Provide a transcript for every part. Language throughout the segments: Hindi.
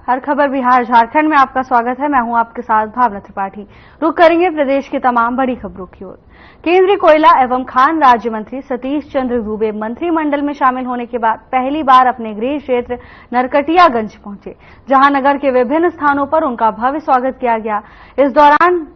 हर खबर बिहार झारखंड में आपका स्वागत है। मैं हूं आपके साथ भावना त्रिपाठी। रुक करेंगे प्रदेश की तमाम बड़ी खबरों की ओर। केंद्रीय कोयला एवं खान राज्य मंत्री सतीश चंद्र दूबे मंत्रिमंडल में शामिल होने के बाद पहली बार अपने गृह क्षेत्र नरकटियागंज पहुंचे, जहां नगर के विभिन्न स्थानों पर उनका भव्य स्वागत किया गया। इस दौरान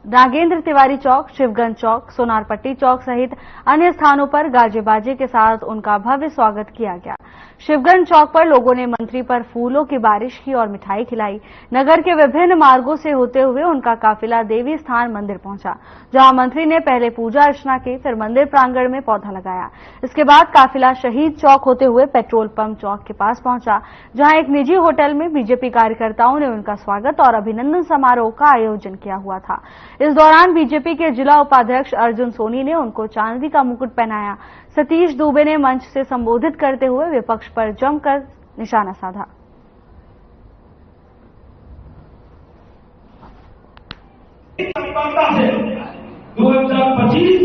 नागेंद्र तिवारी चौक, शिवगंज चौक, सोनारपट्टी चौक सहित अन्य स्थानों पर गाजे बाजे के साथ उनका भव्य स्वागत किया गया। शिवगंज चौक पर लोगों ने मंत्री पर फूलों की बारिश की और मिठाई खिलाई। नगर के विभिन्न मार्गों से होते हुए उनका काफिला देवी स्थान मंदिर पहुंचा, जहां मंत्री ने पहले पूजा अर्चना की, फिर मंदिर प्रांगण में पौधा लगाया। इसके बाद काफिला शहीद चौक होते हुए पेट्रोल पंप चौक के पास पहुंचा, जहां एक निजी होटल में बीजेपी कार्यकर्ताओं ने उनका स्वागत और अभिनंदन समारोह का आयोजन किया हुआ था। इस दौरान बीजेपी के जिला उपाध्यक्ष अर्जुन सोनी ने उनको चांदी का मुकुट पहनाया। सतीश दूबे ने मंच से संबोधित करते हुए विपक्ष पर जमकर निशाना साधा। से 2025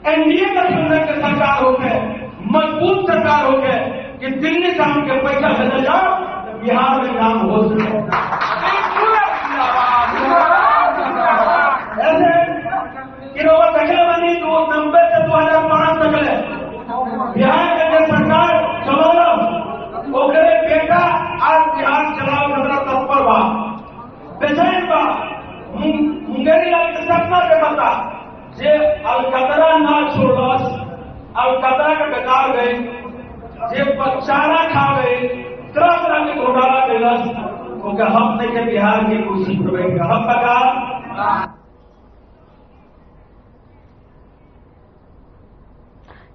एनडीए गठबंधन की सरकार हो गए, मजबूत सरकार हो गए कि दिल्ली से हम के पैसा भेजा जाओ, बिहार में काम हो सके। बनी 1990 से 2005 तक बिहार के सरकार चलो ओकरे बेटा आज बिहार चलाओ खतरा तत्पर बा बेचैन बा मुंगेरी के सपना के बता जे अलकतरा ना छोड़स, अलकतरा के बेकार गए, जे चारा खा गए, तरह तरह के घोटाला कैलस, ओके हम नहीं बिहार की कुर्सी पर हम बता।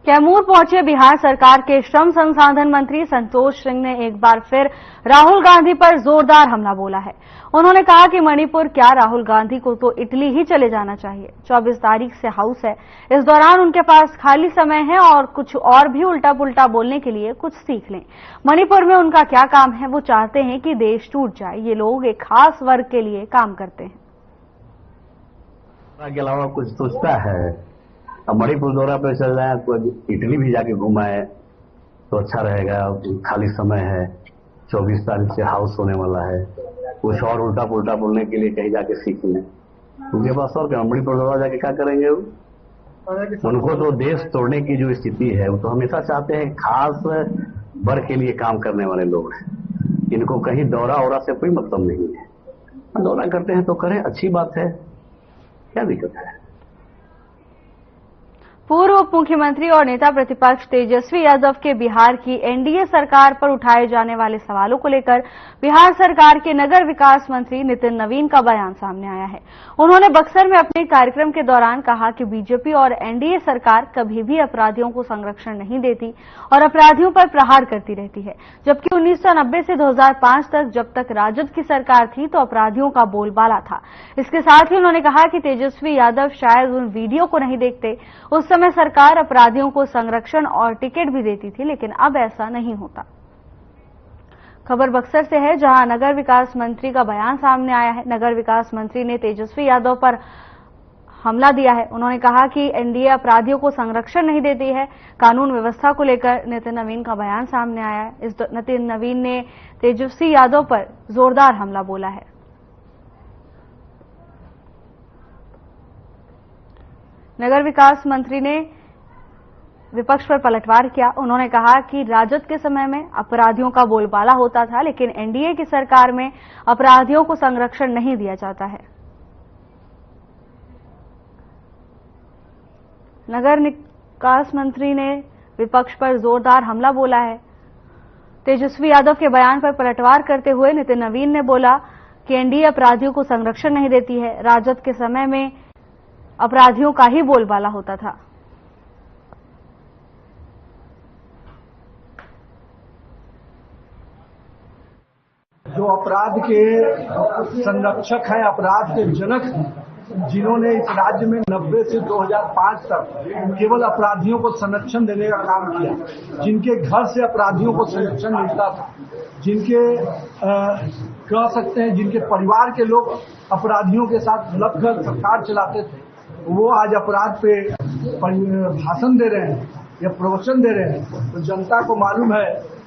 कैमूर पहुंचे बिहार सरकार के श्रम संसाधन मंत्री संतोष सिंह ने एक बार फिर राहुल गांधी पर जोरदार हमला बोला है। उन्होंने कहा कि मणिपुर क्या, राहुल गांधी को तो इटली ही चले जाना चाहिए। 24 तारीख से हाउस है, इस दौरान उनके पास खाली समय है और कुछ और भी उल्टा पुल्टा बोलने के लिए कुछ सीख लें। मणिपुर में उनका क्या काम है? वो चाहते हैं कि देश टूट जाए। ये लोग एक खास वर्ग के लिए काम करते हैं। के अलावा कुछ सोचता है। अब मणिपुर दौरा पे चल जाए, इटली भी जाके घुमाए तो अच्छा रहेगा। खाली समय है, 24 तारीख से हाउस होने वाला है, कुछ और उल्टा पुल्टा बोलने के लिए कहीं जाके सीख लें। उनके पास और क्या, मणिपुर दौरा जाके क्या करेंगे? उनको तो देश तोड़ने की जो स्थिति है, वो तो हमेशा चाहते हैं। खास वर्ग के लिए काम करने वाले लोग हैं, इनको कहीं दौरा और से कोई मतलब नहीं है। दौरा करते हैं तो करें, अच्छी बात है, क्या दिक्कत है। पूर्व उप मुख्यमंत्री और नेता प्रतिपक्ष तेजस्वी यादव के बिहार की एनडीए सरकार पर उठाए जाने वाले सवालों को लेकर बिहार सरकार के नगर विकास मंत्री नितिन नवीन का बयान सामने आया है। उन्होंने बक्सर में अपने कार्यक्रम के दौरान कहा कि बीजेपी और एनडीए सरकार कभी भी अपराधियों को संरक्षण नहीं देती और अपराधियों पर प्रहार करती रहती है, जबकि 1990 से 2005 तक जब तक राजद की सरकार थी तो अपराधियों का बोलबाला था। इसके साथ ही उन्होंने कहा कि तेजस्वी यादव शायद उन वीडियो को नहीं देखते। उस समय सरकार अपराधियों को संरक्षण और टिकट भी देती थी, लेकिन अब ऐसा नहीं होता। खबर बक्सर से है, जहां नगर विकास मंत्री का बयान सामने आया है। नगर विकास मंत्री ने तेजस्वी यादव पर हमला दिया है। उन्होंने कहा कि एनडीए अपराधियों को संरक्षण नहीं देती है। कानून व्यवस्था को लेकर नितिन नवीन का बयान सामने आया है। इस नितिन नवीन ने तेजस्वी यादव पर जोरदार हमला बोला है। नगर विकास मंत्री ने विपक्ष पर पलटवार किया। उन्होंने कहा कि राजद के समय में अपराधियों का बोलबाला होता था, लेकिन एनडीए की सरकार में अपराधियों को संरक्षण नहीं दिया जाता है। नगर विकास मंत्री ने विपक्ष पर जोरदार हमला बोला है। तेजस्वी यादव के बयान पर पलटवार करते हुए नितिन नवीन ने बोला कि एनडीए अपराधियों को संरक्षण नहीं देती है। राजद के समय में अपराधियों का ही बोलबाला होता था। जो अपराध के संरक्षक हैं, अपराध के जनक हैं, जिन्होंने इस राज्य में 90 से 2005 तक केवल अपराधियों को संरक्षण देने का काम किया, जिनके घर से अपराधियों को संरक्षण मिलता था, जिनके कह सकते हैं जिनके परिवार के लोग अपराधियों के साथ लगकर सरकार चलाते थे, वो आज अपराध पे भाषण दे रहे हैं या प्रवचन दे रहे हैं। तो जनता को मालूम है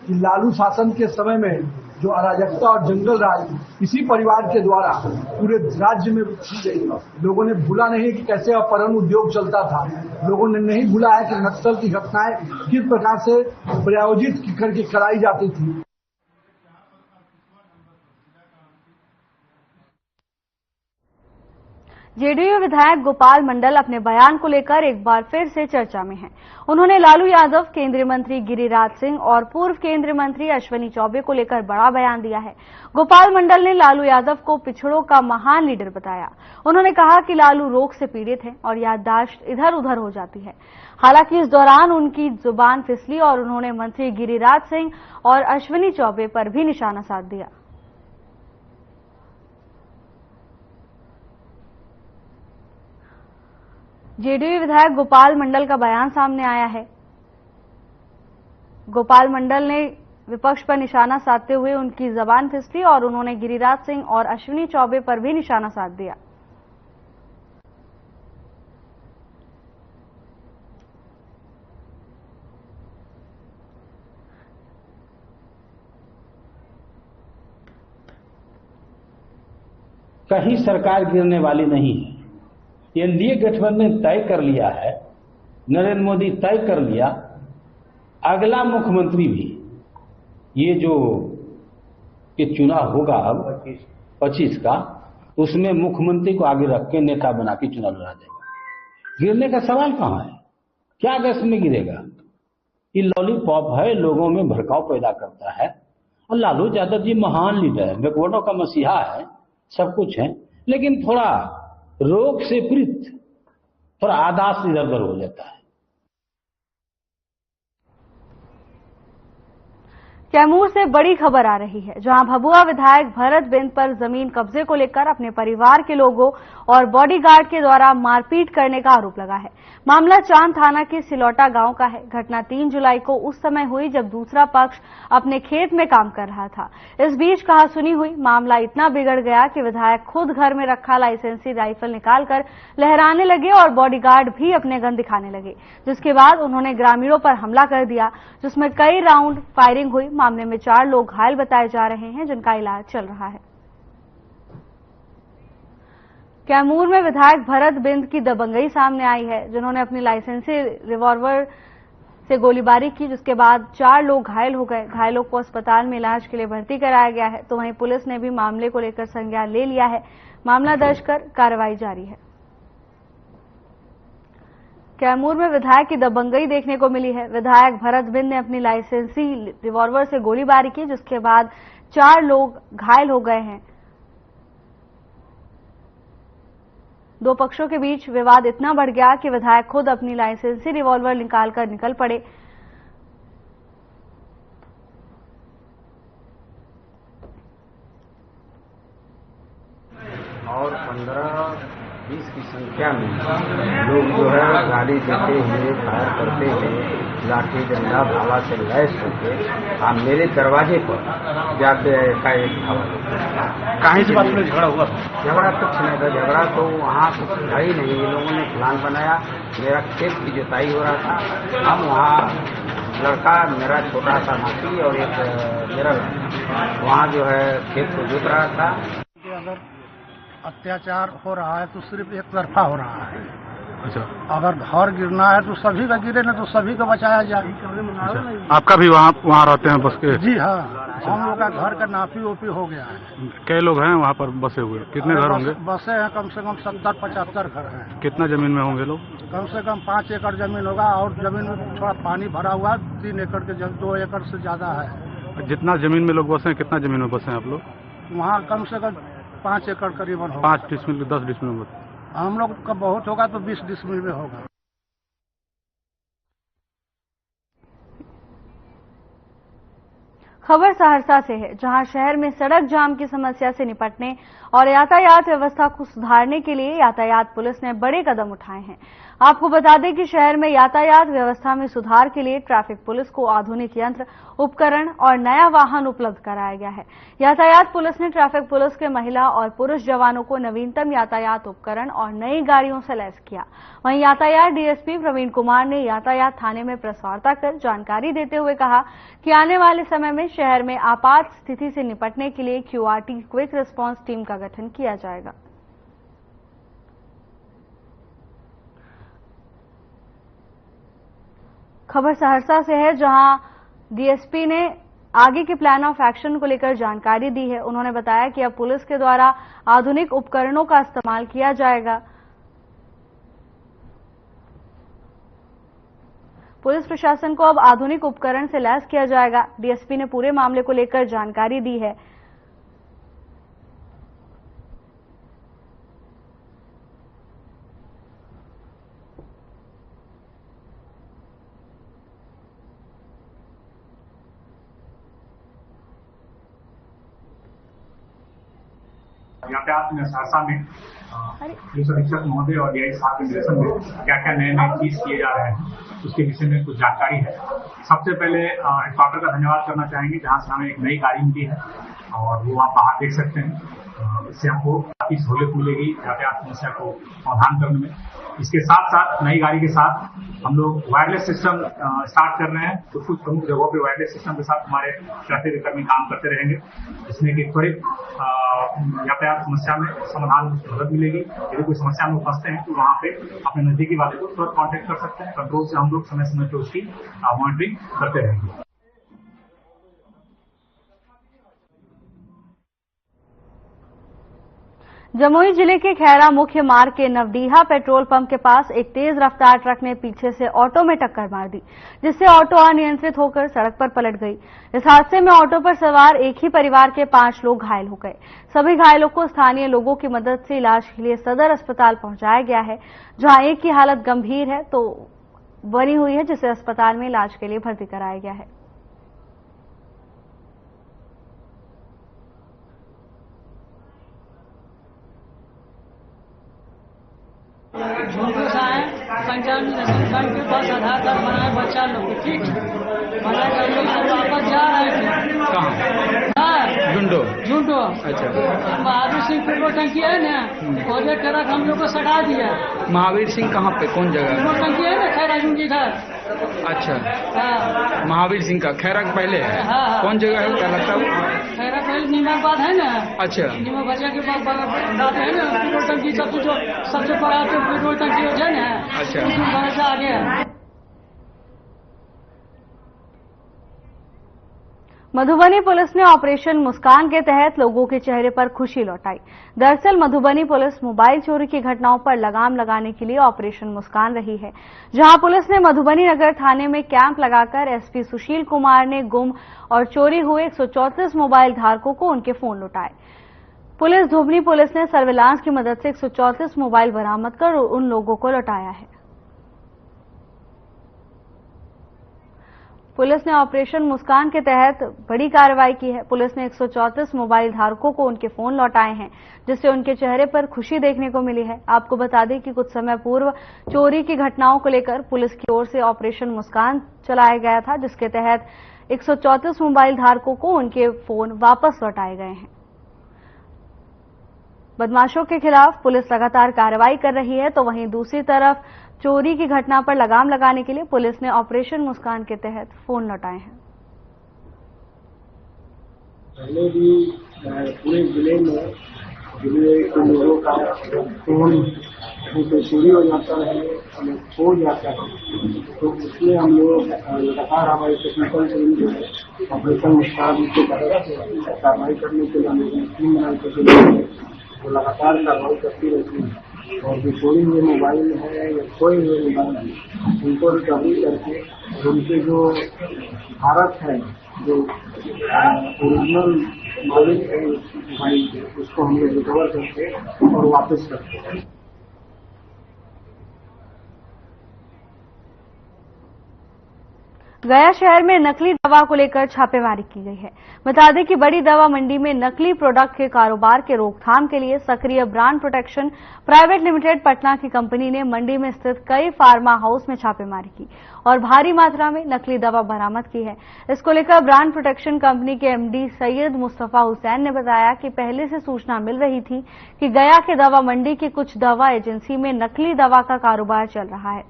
कि लालू शासन के समय में जो अराजकता और जंगल राज इसी परिवार के द्वारा पूरे राज्य में की गई। लोगों ने भूला नहीं कि कैसे अपहरण उद्योग चलता था। लोगों ने नहीं भूला है कि नक्सल की घटनाएं किस प्रकार से प्रायोजित करके कराई जाती थी। जेडीयू विधायक गोपाल मंडल अपने बयान को लेकर एक बार फिर से चर्चा में हैं। उन्होंने लालू यादव, केंद्रीय मंत्री गिरिराज सिंह और पूर्व केंद्रीय मंत्री अश्विनी चौबे को लेकर बड़ा बयान दिया है। गोपाल मंडल ने लालू यादव को पिछड़ों का महान लीडर बताया। उन्होंने कहा कि लालू रोग से पीड़ित हैं और याददाश्त इधर उधर हो जाती है। हालांकि इस दौरान उनकी जुबान फिसली और उन्होंने मंत्री गिरिराज सिंह और अश्विनी चौबे पर भी निशाना साध दिया। जेडीयू विधायक गोपाल मंडल का बयान सामने आया है। गोपाल मंडल ने विपक्ष पर निशाना साधते हुए उनकी जबान फिसली और उन्होंने गिरिराज सिंह और अश्विनी चौबे पर भी निशाना साध दिया। कहीं सरकार गिरने वाली नहीं है। एनडीए गठबंधन ने तय कर लिया है, नरेंद्र मोदी तय कर लिया, अगला मुख्यमंत्री भी ये जो कि चुनाव होगा अब 25 का, उसमें मुख्यमंत्री को आगे रख के नेता बना के चुनाव लड़ा देगा। गिरने का सवाल कहां है? क्या अगस्त में गिरेगा? ये लॉलीपॉप है, लोगों में भड़काव पैदा करता है। और लालू यादव जी महान लीडर है, बैकवर्डों का मसीहा है, सब कुछ है, लेकिन थोड़ा रोग से पीड़ित, थोड़ा आदास इधर उधर हो जाता है। कैमूर से बड़ी खबर आ रही है, जहां भभुआ विधायक भरत बिंद पर जमीन कब्जे को लेकर अपने परिवार के लोगों और बॉडीगार्ड के द्वारा मारपीट करने का आरोप लगा है। मामला चांद थाना के सिलौटा गांव का है। घटना 3 जुलाई को उस समय हुई जब दूसरा पक्ष अपने खेत में काम कर रहा था। इस बीच कहासुनी हुई। मामला इतना बिगड़ गया कि विधायक खुद घर में रखा लाइसेंसी राइफल निकालकर लहराने लगे और बॉडीगार्ड भी अपने गन दिखाने लगे, जिसके बाद उन्होंने ग्रामीणों पर हमला कर दिया, जिसमें कई राउंड फायरिंग हुई। मामले में 4 लोग घायल बताए जा रहे हैं, जिनका इलाज चल रहा है। कैमूर में विधायक भरत बिंद की दबंगई सामने आई है, जिन्होंने अपनी लाइसेंसी रिवॉल्वर से गोलीबारी की, जिसके बाद 4 लोग घायल हो गए। घायलों को अस्पताल में इलाज के लिए भर्ती कराया गया है। तो वहीं पुलिस ने भी मामले को लेकर संज्ञान ले लिया है। मामला दर्ज कर कार्रवाई जारी है। कैमूर में विधायक की दबंगई देखने को मिली है। विधायक भरत बिंद ने अपनी लाइसेंसी रिवॉल्वर से गोलीबारी की, जिसके बाद 4 लोग घायल हो गए हैं। 2 पक्षों के बीच विवाद इतना बढ़ गया कि विधायक खुद अपनी लाइसेंसी रिवॉल्वर निकालकर निकल पड़े। और 15-20 की संख्या में लोग जो है गाड़ी देते हुए, फायर करते हुए, लाठी डंडा भाला से लैस होके मेरे दरवाजे पर जाके एकाएक धावा। कहीं से बात में झगड़ा हुआ? झगड़ा कुछ नहीं था। झगड़ा तो वहाँ कुछ था ही नहीं। ये लोगों ने प्लान बनाया। मेरा खेत की जुताई हो रहा था। हम वहाँ लड़का, मेरा छोटा सा नाती और एक मेरा लड़का वहाँ जो है खेत को जोत रहा था। अगर अत्याचार हो रहा है तो सिर्फ एक तरफा हो रहा है। अच्छा, अगर घर गिरना है तो सभी का गिरे, ना तो सभी को बचाया जाए। अच्छा। आपका भी वहाँ रहते हैं बस के? जी हाँ, हम लोग का घर का नापी ओपी हो गया है। कई लोग हैं वहाँ पर बसे हुए? कितने घर होंगे? बसे हैं कम से कम 70-75 घर हैं। कितना जमीन में होंगे लोग? कम से कम 5 एकड़ जमीन होगा और जमीन में थोड़ा पानी भरा हुआ 3 एकड़ के 2 एकड़ से ज्यादा है। जितना जमीन में लोग बसे हैं, कितना जमीन में बसे हैं आप लोग? वहाँ कम से कम 5 एकड़ करीबन होगा। 5 डिसमिल 10 डिसमिल में? हम लोग का बहुत होगा तो 20 डिसमिल में होगा। खबर सहरसा से है, जहां शहर में सड़क जाम की समस्या से निपटने और यातायात व्यवस्था को सुधारने के लिए यातायात पुलिस ने बड़े कदम उठाए हैं। आपको बता दें कि शहर में यातायात व्यवस्था में सुधार के लिए ट्रैफिक पुलिस को आधुनिक यंत्र, उपकरण और नया वाहन उपलब्ध कराया गया है। यातायात पुलिस ने ट्रैफिक पुलिस के महिला और पुरुष जवानों को नवीनतम यातायात उपकरण और नई गाड़ियों से लैस किया। वहीं यातायात डीएसपी प्रवीण कुमार ने यातायात थाने में प्रेस वार्ता कर जानकारी देते हुए कहा कि आने वाले समय में शहर में आपात स्थिति से निपटने के लिए QRT क्विक रिस्पांस टीम का गठन किया जाएगा। खबर सहरसा से है, जहां डीएसपी ने आगे के प्लान ऑफ एक्शन को लेकर जानकारी दी है। उन्होंने बताया कि अब पुलिस के द्वारा आधुनिक उपकरणों का इस्तेमाल किया जाएगा। पुलिस प्रशासन को अब आधुनिक उपकरण से लैस किया जाएगा। डीएसपी ने पूरे मामले को लेकर जानकारी दी है। यातायात में सहरसा में पुलिस अधीक्षक महोदय और डीआई साहब के निर्देशन में क्या क्या नए नए चीज किए जा रहे हैं उसके विषय में कुछ जानकारी है। सबसे पहले हेडक्वार्टर का धन्यवाद करना चाहेंगे, जहां से हमें एक नई गाड़ी मिली है और वो आप बाहर देख सकते हैं। इससे हमको काफी सहूलियत मिलेगी यातायात समस्या को समाधान करने में। इसके साथ साथ नई गाड़ी के साथ हम लोग वायरलेस सिस्टम स्टार्ट कर रहे हैं। कुछ प्रमुख जगहों पे वायरलेस सिस्टम के साथ हमारे ट्रैफिक कर्मी काम करते रहेंगे, जिसमें कि त्वरित यातायात समस्या में समाधान मदद मिलेगी। यदि कोई समस्या में फंसते हैं तो वहाँ पे अपने नजदीकी वाले को तुरंत कॉन्टेक्ट कर सकते हैं। कंट्रोल से हम लोग समय समय पर उसकी मॉनिटरिंग करते रहेंगे। जमुई जिले के खैरा मुख्य मार्ग के नवडीहा पेट्रोल पंप के पास एक तेज रफ्तार ट्रक ने पीछे से ऑटो में टक्कर मार दी, जिससे ऑटो अनियंत्रित होकर सड़क पर पलट गई। इस हादसे में ऑटो पर सवार एक ही परिवार के 5 लोग घायल हो गए। सभी घायलों को स्थानीय लोगों की मदद से इलाज के लिए सदर अस्पताल पहुंचाया गया है, जहां एक की हालत गंभीर है तो बनी हुई है, जिसे अस्पताल में इलाज के लिए भर्ती कराया गया है। झुंझुनू से आए पंजाब नेशनल बैंक के पास आधार कार्ड बनाए बच्चा लोग, ठीक बना कर लोग सब वापस जा रहे थे। कहाँ? झुंडो। अच्छा। महावीर सिंह पेट्रोल टंकी है ना, और एक ट्रक हम लोग को सटा दिया। महावीर सिंह कहाँ पे, कौन जगह? पेट्रोल टंकी है ना खैरा जुंगी इधर। अच्छा। हाँ। महावीर सिंह का खैरा पहले है। हाँ। कौन जगह है, क्या लगता है? खैरा पहले नीमकबाद है ना। अच्छा। नीमक भजिया के पास बनाते हैं ना पेट्रोल टंकी, सबसे बड़ा पेट्रोल टंकी हो जाए ना। अच्छा। आगे है। मधुबनी पुलिस ने ऑपरेशन मुस्कान के तहत लोगों के चेहरे पर खुशी लौटाई। दरअसल मधुबनी पुलिस मोबाइल चोरी की घटनाओं पर लगाम लगाने के लिए ऑपरेशन मुस्कान रही है, जहां पुलिस ने मधुबनी नगर थाने में कैंप लगाकर एसपी सुशील कुमार ने गुम और चोरी हुए 134 मोबाइल धारकों को उनके फोन लौटाए। पुलिस धुबनी पुलिस ने सर्विलांस की मदद से 134 मोबाइल बरामद कर उन लोगों को लौटाया है। पुलिस ने ऑपरेशन मुस्कान के तहत बड़ी कार्रवाई की है। पुलिस ने 134 मोबाइल धारकों को उनके फोन लौटाए हैं, जिससे उनके चेहरे पर खुशी देखने को मिली है। आपको बता दें कि कुछ समय पूर्व चोरी की घटनाओं को लेकर पुलिस की ओर से ऑपरेशन मुस्कान चलाया गया था, जिसके तहत 134 मोबाइल धारकों को उनके फोन वापस लौटाए गए हैं। बदमाशों के खिलाफ पुलिस लगातार कार्रवाई कर रही है, तो वहीं दूसरी तरफ चोरी की घटना पर लगाम लगाने के लिए पुलिस ने ऑपरेशन मुस्कान के तहत फोन लौटाए हैं। पहले भी पूरे जिले में लोगों का फोन चोरी हो जाता है, खो जाता है, तो उसमें हम लोग लगातार हमारे टेक्निकल टीम जो है ऑपरेशन मुस्कान के तहत कार्रवाई करने के लिए टीम बनाई, तो लगातार कार्रवाई करती रहती है। और जो चोरी हुए मोबाइल है या खोए हुए मोबाइल है, उनको रिकवरी करके उनके जो धारक है, जो ओरिजिनल मालिक है मोबाइल के, उसको हम लोग रिकवर करके और वापस करते हैं। गया शहर में नकली दवा को लेकर छापेमारी की गई है। बता दें कि बड़ी दवा मंडी में नकली प्रोडक्ट के कारोबार के रोकथाम के लिए सक्रिय brand protection private limited Patna की कंपनी ने मंडी में स्थित कई फार्मा हाउस में छापेमारी की और भारी मात्रा में नकली दवा बरामद की है। इसको लेकर ब्रांड प्रोटेक्शन कंपनी के एमडी सैयद मुस्तफा हुसैन ने बताया कि पहले से सूचना मिल रही थी कि गया के दवा मंडी की कुछ दवा एजेंसी में नकली दवा का कारोबार चल रहा है।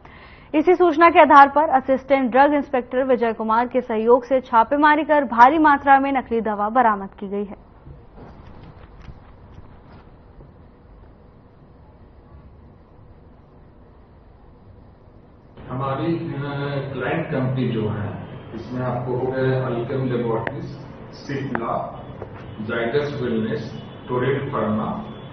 इसी सूचना के आधार पर assistant drug inspector Vijay Kumar के सहयोग से छापेमारी कर भारी मात्रा में नकली दवा बरामद की गई है। हमारी क्लाइंट कंपनी जो है इसमें आपको हो गए Alkem Laboratories, Cipla, Zydus Wellness, Torrent Pharma,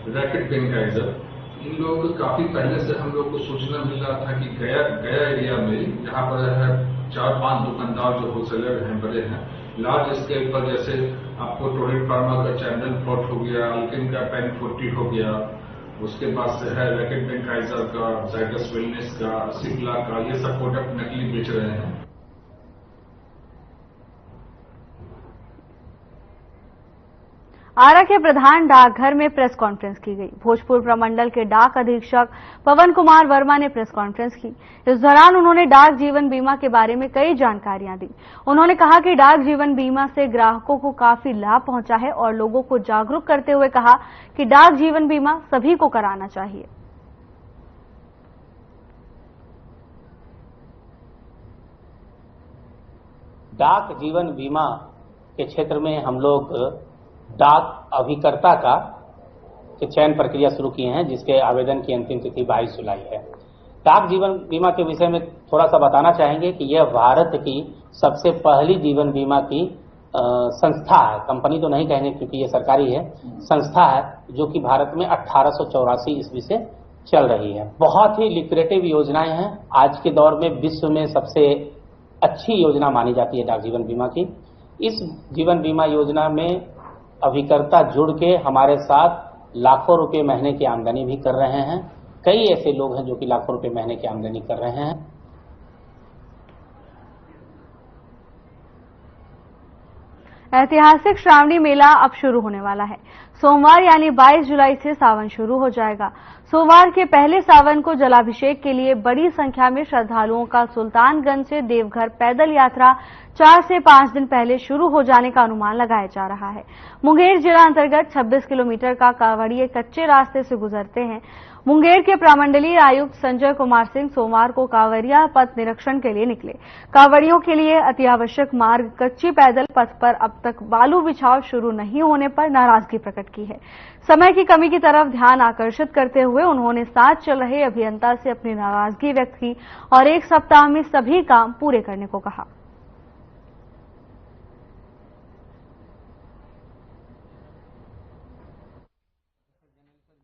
Reckitt Benckiser. इन लोगों को काफी पहले से हम लोग को सूचना मिल रहा था कि गया एरिया में जहां पर है 4-5 दुकानदार जो होलसेलर हैं, बड़े हैं, लार्ज स्केल पर, जैसे आपको टोरेट फार्मा का चैंडल प्लॉट हो गया, अल्केम का पेन 40 हो गया, उसके बाद से है रैकेट बेंकाइजर का, जाइडस वेलनेस का, सिप्ला का, ये सब प्रोडक्ट नकली बेच रहे हैं। आरा के प्रधान डाकघर में प्रेस कॉन्फ्रेंस की गई। भोजपुर प्रमंडल के डाक अधीक्षक पवन कुमार वर्मा ने प्रेस कॉन्फ्रेंस की। इस दौरान उन्होंने डाक जीवन बीमा के बारे में कई जानकारियां दी। उन्होंने कहा कि डाक जीवन बीमा से ग्राहकों को काफी लाभ पहुंचा है और लोगों को जागरूक करते हुए कहा कि डाक जीवन बीमा सभी को कराना चाहिए। डाक जीवन बीमा के क्षेत्र में हम लोग डाक अभिकर्ता का चयन प्रक्रिया शुरू किए हैं, जिसके आवेदन की अंतिम तिथि 22 जुलाई है। डाक जीवन बीमा के विषय में थोड़ा सा बताना चाहेंगे कि यह भारत की सबसे पहली जीवन बीमा की संस्था है। कंपनी तो नहीं कहेंगे क्योंकि यह सरकारी है, संस्था है जो कि भारत में 1884 ईस्वी से चल रही है। बहुत ही लिक्रेटिव योजनाएं हैं। आज के दौर में विश्व में सबसे अच्छी योजना मानी जाती है डाक जीवन बीमा की। इस जीवन बीमा योजना में अभिकर्ता जुड़ के हमारे साथ लाखों रुपए महीने की आमदनी भी कर रहे हैं। कई ऐसे लोग हैं जो कि लाखों रुपए महीने की आमदनी कर रहे हैं। ऐतिहासिक श्रावणी मेला अब शुरू होने वाला है। सोमवार यानी 22 जुलाई से सावन शुरू हो जाएगा। सोमवार के पहले सावन को जलाभिषेक के लिए बड़ी संख्या में श्रद्धालुओं का सुल्तानगंज से देवघर पैदल यात्रा 4 से 5 दिन पहले शुरू हो जाने का अनुमान लगाया जा रहा है। मुंगेर जिला अंतर्गत 26 किलोमीटर का कांवड़िए कच्चे रास्ते से गुजरते हैं। मुंगेर के प्रमंडलीय आयुक्त संजय कुमार सिंह सोमवार को कांवड़िया पथ निरीक्षण के लिए निकले। कांवड़ियों के लिए अतिआवश्यक मार्ग कच्ची पैदल पथ पर अब तक बालू बिछाव शुरू नहीं होने पर नाराजगी प्रकट की है। समय की कमी की तरफ ध्यान आकर्षित करते हुए उन्होंने साथ चल रहे अभियंता से अपनी नाराजगी व्यक्त की और 1 सप्ताह में सभी काम पूरे करने को कहा।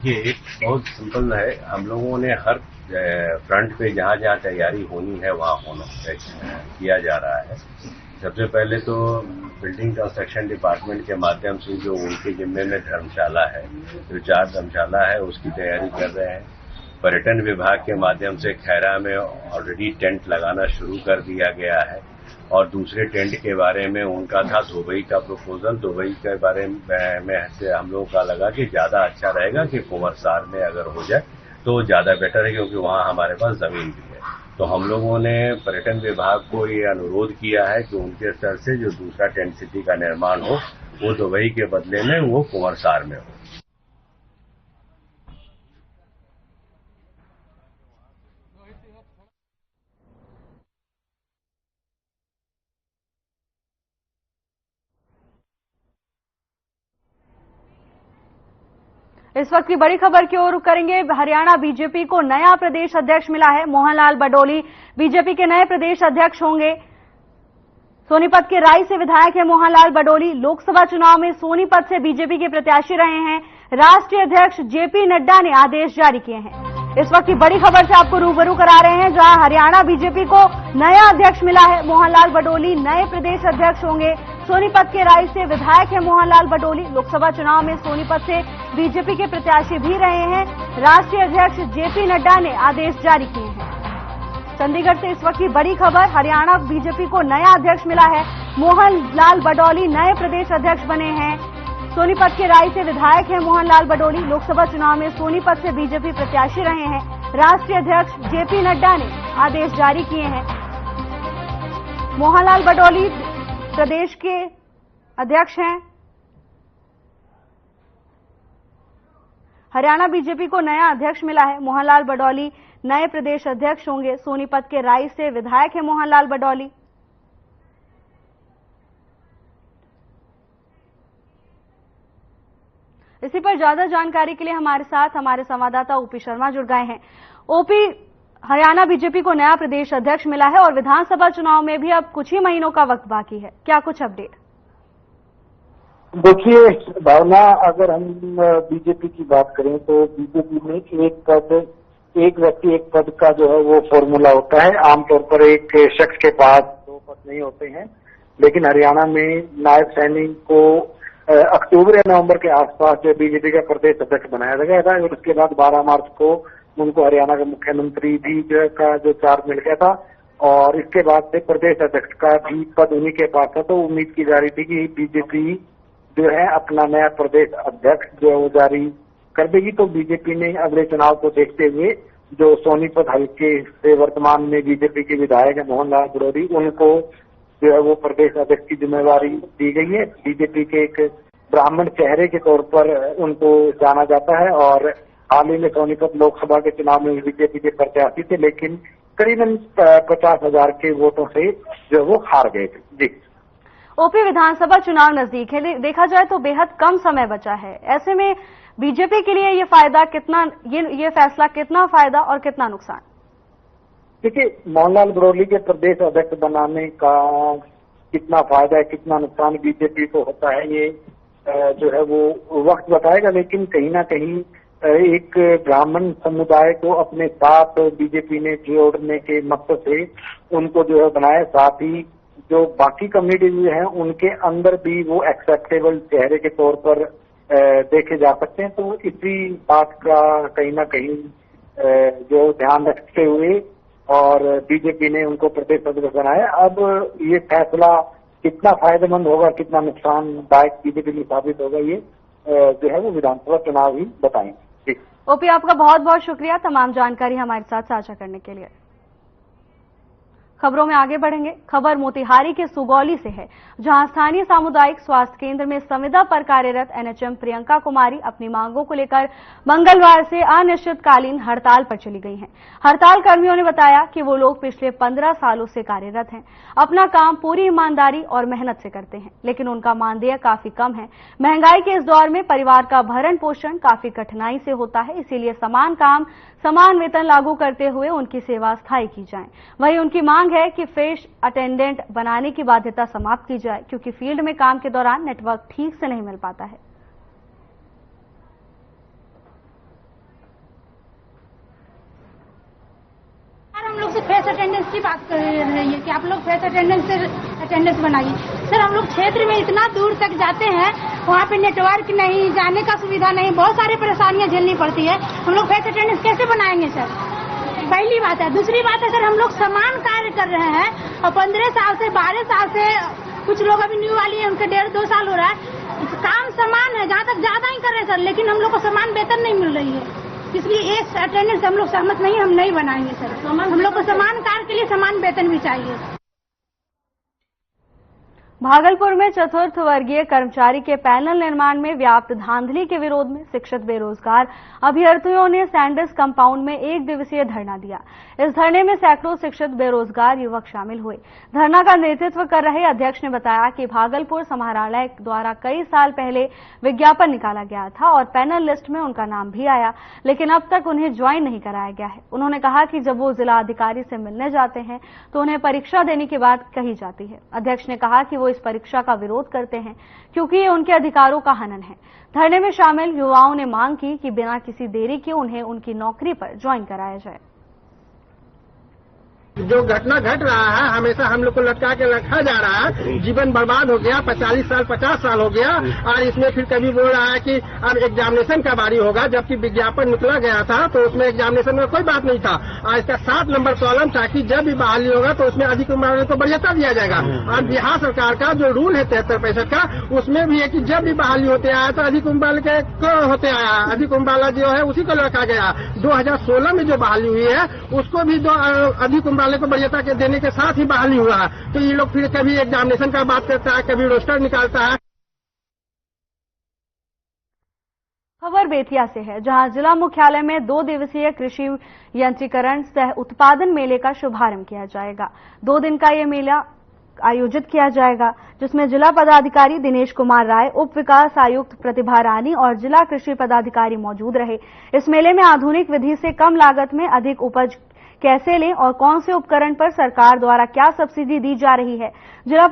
ये बहुत सिंपल है। हम लोगों ने हर फ्रंट पे जहाँ जहाँ तैयारी होनी है वहाँ किया जा रहा है। सबसे पहले तो बिल्डिंग कंस्ट्रक्शन डिपार्टमेंट के माध्यम से जो उनके जिम्मे में धर्मशाला है, जो 4 धर्मशाला है, उसकी तैयारी कर रहे हैं। पर्यटन विभाग के माध्यम से खैरा में ऑलरेडी टेंट लगाना शुरू कर दिया गया है और दूसरे टेंट के बारे में उनका था दुबई का प्रपोजल। दुबई के बारे में से हम लोगों का लगा कि ज्यादा अच्छा रहेगा कि कुंवरसार में अगर हो जाए तो ज्यादा बेटर है, क्योंकि वहां हमारे पास जमीन भी है। तो हम लोगों ने पर्यटन विभाग को ये अनुरोध किया है कि उनके स्तर से जो दूसरा टेंट सिटी का निर्माण हो वो दुबई के बदले में वो कुंवरसार में हो। इस वक्त की बड़ी खबर की ओर रुख करेंगे। हरियाणा बीजेपी को नया प्रदेश अध्यक्ष मिला है। मोहनलाल बडोली बीजेपी के नए प्रदेश अध्यक्ष होंगे। सोनीपत के राई से विधायक है मोहनलाल बडोली। लोकसभा चुनाव में सोनीपत से बीजेपी के प्रत्याशी रहे हैं। राष्ट्रीय अध्यक्ष जेपी नड्डा ने आदेश जारी किए हैं। इस वक्त की बड़ी खबर से आपको रूबरू करा रहे हैं, जहां हरियाणा बीजेपी को नया अध्यक्ष मिला है। मोहनलाल बडोली नए प्रदेश अध्यक्ष होंगे। सोनीपत के राई से विधायक है मोहनलाल बडोली। लोकसभा चुनाव में सोनीपत से बीजेपी के प्रत्याशी भी रहे हैं। राष्ट्रीय अध्यक्ष जेपी नड्डा ने आदेश जारी किए हैं। चंडीगढ़ से इस वक्त की बड़ी खबर, हरियाणा बीजेपी को नया अध्यक्ष मिला है। मोहनलाल बडोली नए प्रदेश अध्यक्ष बने हैं। सोनीपत के राई से विधायक हैं मोहनलाल बडोली। लोकसभा चुनाव में सोनीपत से बीजेपी प्रत्याशी रहे हैं। राष्ट्रीय अध्यक्ष जेपी नड्डा ने आदेश जारी किए हैं। मोहनलाल बडोली प्रदेश के अध्यक्ष हैं। हरियाणा बीजेपी को नया अध्यक्ष मिला है। मोहनलाल बडोली नए प्रदेश अध्यक्ष होंगे। सोनीपत के राई से विधायक है मोहनलाल बडौली। इसी पर ज्यादा जानकारी के लिए हमारे साथ हमारे संवाददाता ओपी शर्मा जुड़ गए हैं। ओपी, हरियाणा बीजेपी को नया प्रदेश अध्यक्ष मिला है और विधानसभा चुनाव में भी अब कुछ ही महीनों का वक्त बाकी है, क्या कुछ अपडेट? देखिए भावना, अगर हम बीजेपी की बात करें तो बीजेपी में एक व्यक्ति एक पद का जो है वो फॉर्मूला होता है। आमतौर पर एक शख्स के पास 2 पद नहीं होते हैं, लेकिन हरियाणा में नायब सैनी को अक्टूबर या नवंबर के आसपास जो बीजेपी का प्रदेश अध्यक्ष बनाया गया था और उसके बाद 12 मार्च को उनको हरियाणा का मुख्यमंत्री भी का जो चार्ज मिल गया था और इसके बाद से प्रदेश अध्यक्ष का भी पद उन्हीं के पास था। तो उम्मीद की जा रही थी कि बीजेपी जो है अपना नया प्रदेश अध्यक्ष जो है वो जारी कर देगी। तो बीजेपी ने अगले चुनाव को देखते हुए जो सोनीपत हल्के से वर्तमान में बीजेपी के विधायक है मोहनलाल बडौली, उनको जो है वो प्रदेश अध्यक्ष की जिम्मेवारी दी गई है। बीजेपी के एक ब्राह्मण चेहरे के तौर पर उनको जाना जाता है और हाल ही में सोनीपत लोकसभा के चुनाव में बीजेपी के प्रत्याशी थे, लेकिन करीबन 50,000 के वोटों से जो वो हार गए थे। जी ओपी, विधानसभा चुनाव नजदीक है, देखा जाए तो बेहद कम समय बचा है। ऐसे में बीजेपी के लिए ये फायदा कितना, ये फैसला कितना फायदा और कितना नुकसान? देखिए, मोहनलाल बडौली के प्रदेश अध्यक्ष बनाने का कितना फायदा है कितना नुकसान बीजेपी को होता है, ये जो है वो वक्त बताएगा। लेकिन कहीं ना कहीं एक ब्राह्मण समुदाय को अपने साथ बीजेपी ने जोड़ने के मकसद से उनको जो है बनाया, साथ ही जो बाकी कम्युनिटी जो है उनके अंदर भी वो एक्सेप्टेबल चेहरे के तौर पर देखे जा सकते हैं। तो इसी बात का कहीं ना कहीं जो ध्यान रखते हुए और बीजेपी ने उनको प्रदेश अध्यक्ष बनाया। अब ये फैसला कितना फायदेमंद होगा कितना नुकसानदायक बीजेपी में साबित होगा, ये जो है वो विधानसभा चुनाव ही बताएंगे। ओपी, आपका बहुत बहुत शुक्रिया तमाम जानकारी हमारे साथ साझा करने के लिए। खबरों में आगे बढ़ेंगे। खबर मोतिहारी के सुगौली से है, जहां स्थानीय सामुदायिक स्वास्थ्य केंद्र में संविदा पर कार्यरत एनएचएम प्रियंका कुमारी अपनी मांगों को लेकर मंगलवार से अनिश्चितकालीन हड़ताल पर चली गई हैं। हड़ताल कर्मियों ने बताया कि वो लोग पिछले 15 सालों से कार्यरत हैं, अपना काम पूरी ईमानदारी और मेहनत से करते हैं, लेकिन उनका मानदेय काफी कम है। महंगाई के इस दौर में परिवार का भरण पोषण काफी कठिनाई से होता है, इसीलिए समान काम समान वेतन लागू करते हुए उनकी सेवा स्थायी की जाए। वहीं उनकी मांग है कि फ्रेश अटेंडेंट बनाने की बाध्यता समाप्त की जाए, क्योंकि फील्ड में काम के दौरान नेटवर्क ठीक से नहीं मिल पाता है। हम लोग से फेस अटेंडेंस की बात कर रही है कि आप लोग फेस अटेंडेंस से अटेंडेंस बनाइए। सर, हम लोग क्षेत्र में इतना दूर तक जाते हैं, वहाँ पे नेटवर्क नहीं, जाने का सुविधा नहीं, बहुत सारी परेशानियां झेलनी पड़ती है। हम लोग फेस अटेंडेंस कैसे बनाएंगे सर? पहली बात है। दूसरी बात है सर, हम लोग समान कार्य कर रहे हैं और 15 साल से 12 साल से, कुछ लोग अभी न्यू वाली है उनके 1.5-2 साल हो रहा है। काम समान है, जहाँ तक ज्यादा ही कर रहे हैं सर, लेकिन हम लोग को समान वेतन नहीं मिल रही है। इसलिए एक अटेंडेंस हम लोग सहमत नहीं, हम नहीं बनाएंगे सर। हम लोग को समान कार्य के लिए समान वेतन भी चाहिए। भागलपुर में चतुर्थ वर्गीय कर्मचारी के पैनल निर्माण में व्याप्त धांधली के विरोध में शिक्षित बेरोजगार अभ्यर्थियों ने सैंडर्स कंपाउंड में 1 दिवसीय धरना दिया। इस धरने में सैकड़ों शिक्षित बेरोजगार युवक शामिल हुए। धरना का नेतृत्व कर रहे अध्यक्ष ने बताया कि भागलपुर समाहरणालय द्वारा कई साल पहले विज्ञापन निकाला गया था और पैनल लिस्ट में उनका नाम भी आया, लेकिन अब तक उन्हें ज्वाइन नहीं कराया गया है। उन्होंने कहा कि जब वो जिला अधिकारी से मिलने जाते हैं तो उन्हें परीक्षा देने की बात कही जाती है। अध्यक्ष ने कहा कि वो इस परीक्षा का विरोध करते हैं क्योंकि ये उनके अधिकारों का हनन है। धरने में शामिल युवाओं ने मांग की कि बिना किसी देरी के उन्हें उनकी नौकरी पर ज्वाइन कराया जाए। जो घटना घट रहा है, हमेशा हम लोग को लटका के रखा जा रहा है। जीवन बर्बाद हो गया, 40 साल 50 साल हो गया और इसमें फिर कभी बोल रहा है कि अब एग्जामिनेशन का बारी होगा, जबकि विज्ञापन निकला गया था तो उसमें एग्जामिनेशन में कोई बात नहीं था। और इसका 7 नंबर कॉलम था कि जब भी बहाली होगा तो उसमें अधिक उम्र वाले को वरीयता दिया जाएगा। और बिहार सरकार का जो रूल है 73-65 का, उसमें भी है कि जब भी बहाली होते आया तो अधिक उम्र वाले को होते आया, अधिक उम्र वाला जो है उसी को रखा गया। 2016 में जो बहाली हुई है उसको भी अधिक उम्र वाले को वरीयता के देने के साथ ही बहाली हुआ है। तो ये लोग फिर कभी एग्जामिनेशन का बात करता है, कभी रोस्टर निकालता है। खबर बेतिया से है, जहां जिला मुख्यालय में 2 दिवसीय कृषि यंत्रीकरण सह उत्पादन मेले का शुभारंभ किया जाएगा। 2 दिन का ये मेला आयोजित किया जाएगा, जिसमें जिला पदाधिकारी दिनेश कुमार राय, उप विकास आयुक्त प्रतिभा रानी और जिला कृषि पदाधिकारी मौजूद रहे। इस मेले में आधुनिक विधि से कम लागत में अधिक उपज कैसे लें और कौन से उपकरण पर सरकार द्वारा क्या सब्सिडी दी जा रही है, जिला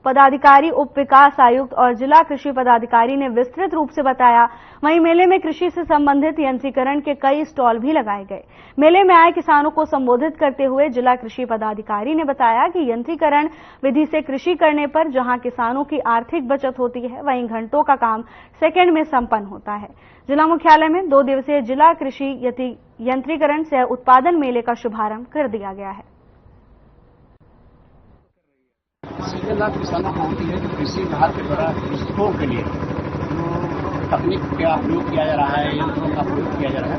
पदाधिकारी, उप विकास आयुक्त और जिला कृषि पदाधिकारी ने विस्तृत रूप से बताया। वहीं मेले में कृषि से संबंधित यंत्रीकरण के कई स्टॉल भी लगाए गए। मेले में आए किसानों को संबोधित करते हुए जिला कृषि पदाधिकारी ने बताया कि यंत्रीकरण विधि से कृषि करने पर जहां किसानों की आर्थिक बचत होती है, वहीं घंटों का काम सेकंड में संपन्न होता है। जिला मुख्यालय में 2 दिवसीय जिला कृषि यंत्रीकरण सह उत्पादन मेले का शुभारंभ कर दिया गया है। सीधे लाभ किसानों को होती है कि कृषि विभाग के द्वारा कृषकों के लिए जो तकनीक का प्रयोग किया जा रहा है, यंत्रों का प्रयोग किया जा रहा है,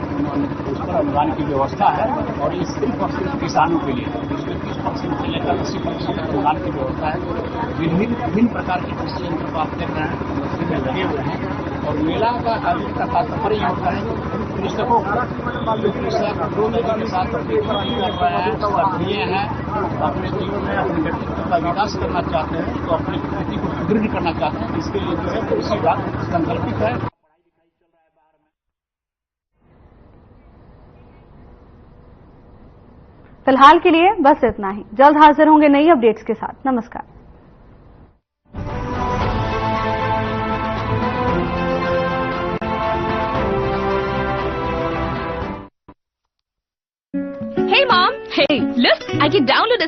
उस पर अनुदान की व्यवस्था है और ये सिर्फ और सिर्फ किसानों के लिए इसमें 30% से लेकर 80% तक अनुदान की व्यवस्था है। विभिन्न प्रकार के कृषि यंत्र को आप देख रहे हैं, उसमें लगे हुए हैं और मेला का आयोजन का तात्पर्य यह होता है कि कृषकों को जो कृषक 2 लोगों के साथ कर रहे हैं, सक्रिय हैं, अपने जीवन में अपने व्यक्तित्व का विकास करना चाहते हैं, तो अपनी खेती को सुदृढ़ करना चाहते हैं, इसके लिए जो है कृषि विभाग संकल्पित है। फिलहाल के लिए बस इतना ही। जल्द हाजिर होंगे नई अपडेट्स के साथ। नमस्कार। Hey mom, hey, look, I can download a